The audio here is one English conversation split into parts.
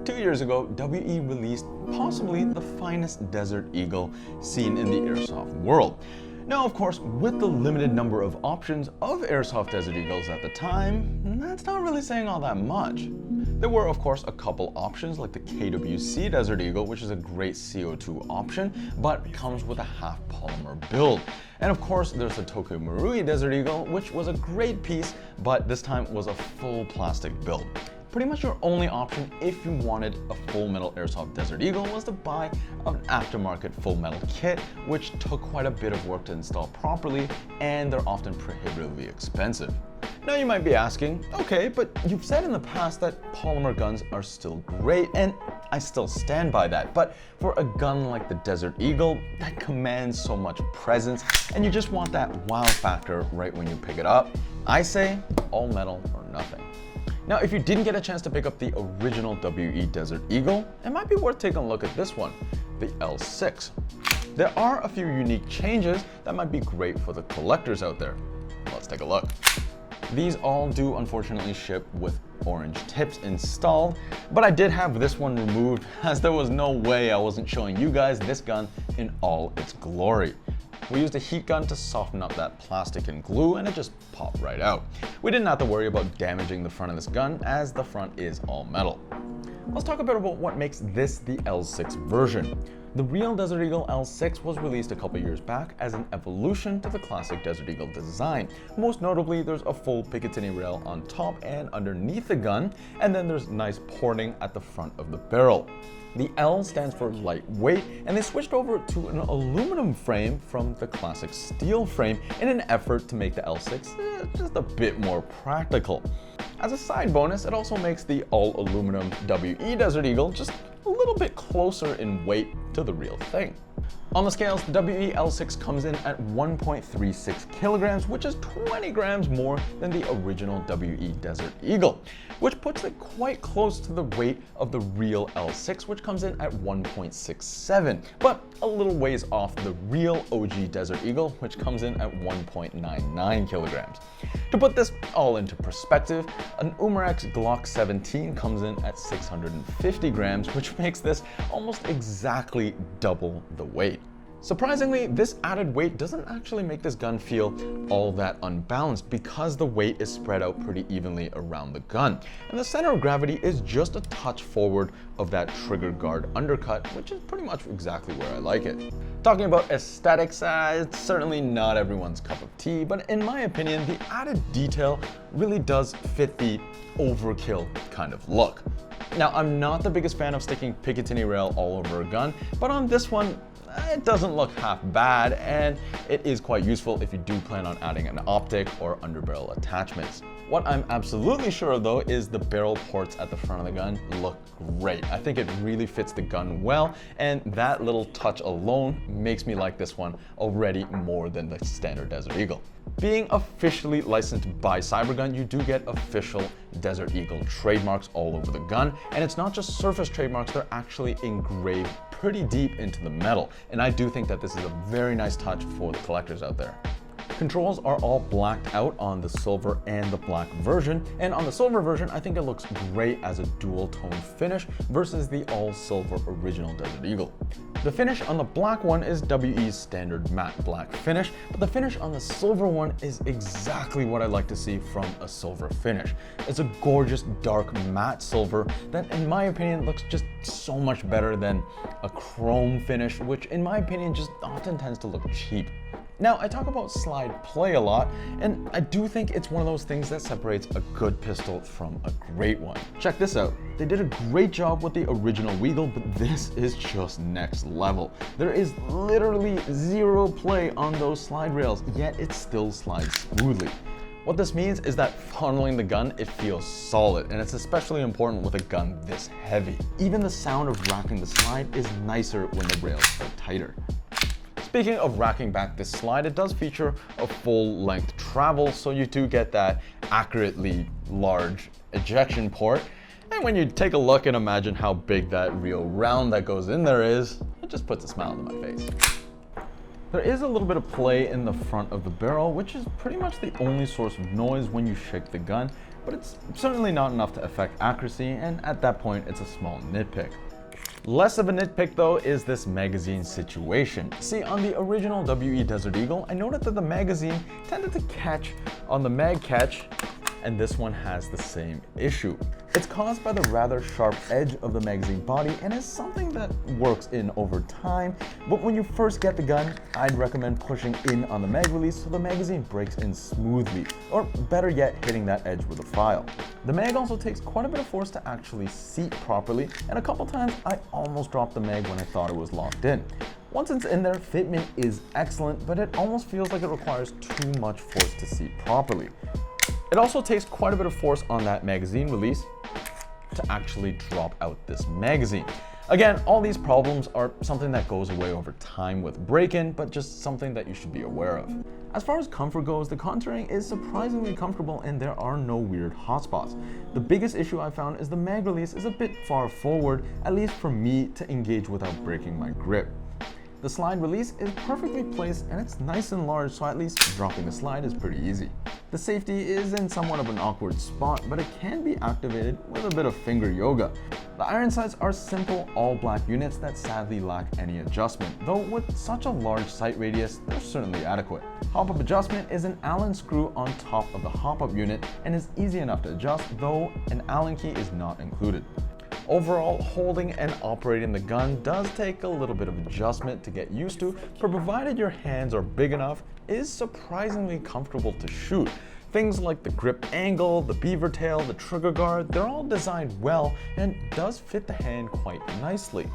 2 years ago, WE released possibly the finest Desert Eagle seen in the airsoft world. Now, of course, with the limited number of options of airsoft Desert Eagles at the time, that's not really saying all that much. There were, of course, a couple options like the KWC Desert Eagle, which is a great CO2 option, but comes with a half polymer build. And of course, there's the Tokyo Marui Desert Eagle, which was a great piece, but this time was a full plastic build. Pretty much your only option if you wanted a full metal airsoft Desert Eagle was to buy an aftermarket full metal kit, which took quite a bit of work to install properly, and they're often prohibitively expensive. Now you might be asking, okay, but you've said in the past that polymer guns are still great, and I still stand by that, but for a gun like the Desert Eagle that commands so much presence and you just want that wow factor right when you pick it up, I say all metal or nothing. Now, if you didn't get a chance to pick up the original WE Desert Eagle, it might be worth taking a look at this one, the L6. There are a few unique changes that might be great for the collectors out there. Let's take a look. These all do unfortunately ship with orange tips installed, but I did have this one removed as there was no way I wasn't showing you guys this gun in all its glory. We used a heat gun to soften up that plastic and glue, and it just popped right out. We didn't have to worry about damaging the front of this gun as the front is all metal. Let's talk a bit about what makes this the L6 version. The real Desert Eagle L6 was released a couple years back as an evolution to the classic Desert Eagle design. Most notably, there's a full Picatinny rail on top and underneath the gun, and then there's nice porting at the front of the barrel. The L stands for lightweight, and they switched over to an aluminum frame from the classic steel frame in an effort to make the L6 just a bit more practical. As a side bonus, it also makes the all-aluminum WE Desert Eagle just a little bit closer in weight to the real thing. On the scales, the WE L6 comes in at 1.36 kilograms, which is 20 grams more than the original WE Desert Eagle, which puts it quite close to the weight of the real L6, which comes in at 1.67, but a little ways off the real OG Desert Eagle, which comes in at 1.99 kilograms. To put this all into perspective, an Umarex Glock 17 comes in at 650 grams, which makes this almost exactly double the weight. Surprisingly, this added weight doesn't actually make this gun feel all that unbalanced because the weight is spread out pretty evenly around the gun, and the center of gravity is just a touch forward of that trigger guard undercut, which is pretty much exactly where I like it. Talking about aesthetics, it's certainly not everyone's cup of tea, but in my opinion, the added detail really does fit the overkill kind of look. Now, I'm not the biggest fan of sticking Picatinny rail all over a gun, but on this one, it doesn't look half bad, and it is quite useful if you do plan on adding an optic or underbarrel attachments. What I'm absolutely sure of though is the barrel ports at the front of the gun look great. I think it really fits the gun well, and that little touch alone makes me like this one already more than the standard Desert Eagle. Being officially licensed by Cybergun, you do get official Desert Eagle trademarks all over the gun, and it's not just surface trademarks, they're actually engraved pretty deep into the metal, and I do think that this is a very nice touch for the collectors out there. Controls are all blacked out on the silver and the black version, and on the silver version I think it looks great as a dual tone finish versus the all silver original Desert Eagle. The finish on the black one is WE's standard matte black finish, but the finish on the silver one is exactly what I like to see from a silver finish. It's a gorgeous dark matte silver that in my opinion looks just so much better than a chrome finish, which in my opinion just often tends to look cheap. Now, I talk about slide play a lot, and I do think it's one of those things that separates a good pistol from a great one. Check this out. They did a great job with the original Weagle, but this is just next level. There is literally zero play on those slide rails, yet it still slides smoothly. What this means is that funneling the gun, it feels solid, and it's especially important with a gun this heavy. Even the sound of racking the slide is nicer when the rails are tighter. Speaking of racking back this slide, it does feature a full length travel, so you do get that accurately large ejection port. And when you take a look and imagine how big that real round that goes in there is, it just puts a smile on my face. There is a little bit of play in the front of the barrel, which is pretty much the only source of noise when you shake the gun, but it's certainly not enough to affect accuracy, and at that point it's a small nitpick. Less of a nitpick though is this magazine situation. See, on the original WE Desert Eagle, I noted that the magazine tended to catch on the mag catch, and this one has the same issue. It's caused by the rather sharp edge of the magazine body and is something that works in over time, but when you first get the gun, I'd recommend pushing in on the mag release so the magazine breaks in smoothly, or better yet, hitting that edge with a file. The mag also takes quite a bit of force to actually seat properly, and a couple times I almost dropped the mag when I thought it was locked in. Once it's in there, fitment is excellent, but it almost feels like it requires too much force to seat properly. It also takes quite a bit of force on that magazine release to actually drop out this magazine. Again, all these problems are something that goes away over time with break-in, but just something that you should be aware of. As far as comfort goes, the contouring is surprisingly comfortable and there are no weird hotspots. The biggest issue I found is the mag release is a bit far forward, at least for me, to engage without breaking my grip. The slide release is perfectly placed and it's nice and large, so at least dropping the slide is pretty easy. The safety is in somewhat of an awkward spot, but it can be activated with a bit of finger yoga. The iron sights are simple all-black units that sadly lack any adjustment, though with such a large sight radius, they're certainly adequate. Hop-up adjustment is an Allen screw on top of the hop-up unit and is easy enough to adjust, though an Allen key is not included. Overall, holding and operating the gun does take a little bit of adjustment to get used to, but provided your hands are big enough, it is surprisingly comfortable to shoot. Things like the grip angle, the beaver tail, the trigger guard, they're all designed well and does fit the hand quite nicely.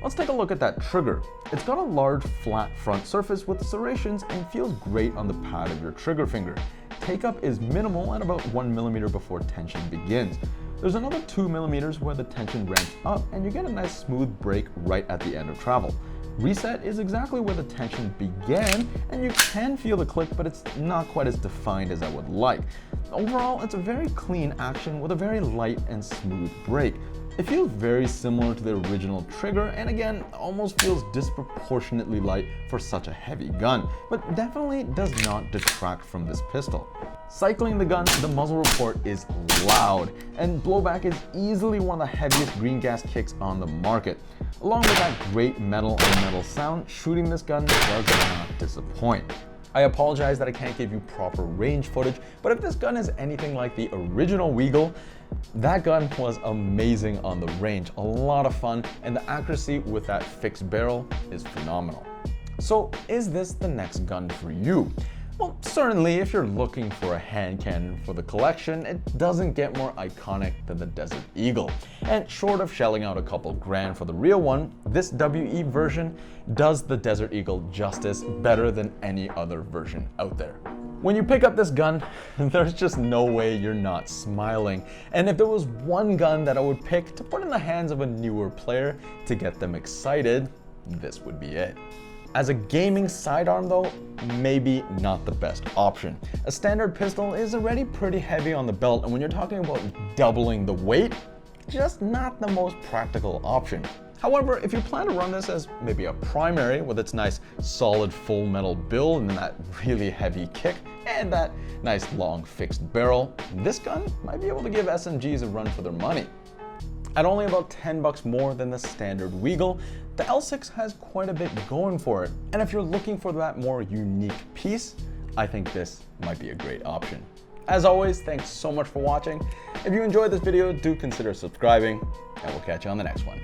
Let's take a look at that trigger. It's got a large flat front surface with serrations and feels great on the pad of your trigger finger. Take-up is minimal at about 1 millimeter before tension begins. There's another 2 millimeters where the tension ramps up and you get a nice smooth break right at the end of travel. Reset is exactly where the tension began and you can feel the click, but it's not quite as defined as I would like. Overall, it's a very clean action with a very light and smooth break. It feels very similar to the original trigger and again, almost feels disproportionately light for such a heavy gun, but definitely does not detract from this pistol. Cycling the gun, the muzzle report is loud, and blowback is easily one of the heaviest green gas kicks on the market. Along with that great metal on metal sound, shooting this gun does not disappoint. I apologize that I can't give you proper range footage, but if this gun is anything like the original Weagle, that gun was amazing on the range, a lot of fun, and the accuracy with that fixed barrel is phenomenal. So is this the next gun for you? Well, certainly if you're looking for a hand cannon for the collection, it doesn't get more iconic than the Desert Eagle. And short of shelling out a couple grand for the real one, this WE version does the Desert Eagle justice better than any other version out there. When you pick up this gun, there's just no way you're not smiling. And if there was one gun that I would pick to put in the hands of a newer player to get them excited, this would be it. As a gaming sidearm though, maybe not the best option. A standard pistol is already pretty heavy on the belt, and when you're talking about doubling the weight, just not the most practical option. However, if you plan to run this as maybe a primary with its nice solid full metal build and that really heavy kick and that nice long fixed barrel, this gun might be able to give SMGs a run for their money. At only about $10 more than the standard Weagle, the L6 has quite a bit going for it, and if you're looking for that more unique piece, I think this might be a great option. As always, thanks so much for watching. If you enjoyed this video, do consider subscribing, and we'll catch you on the next one.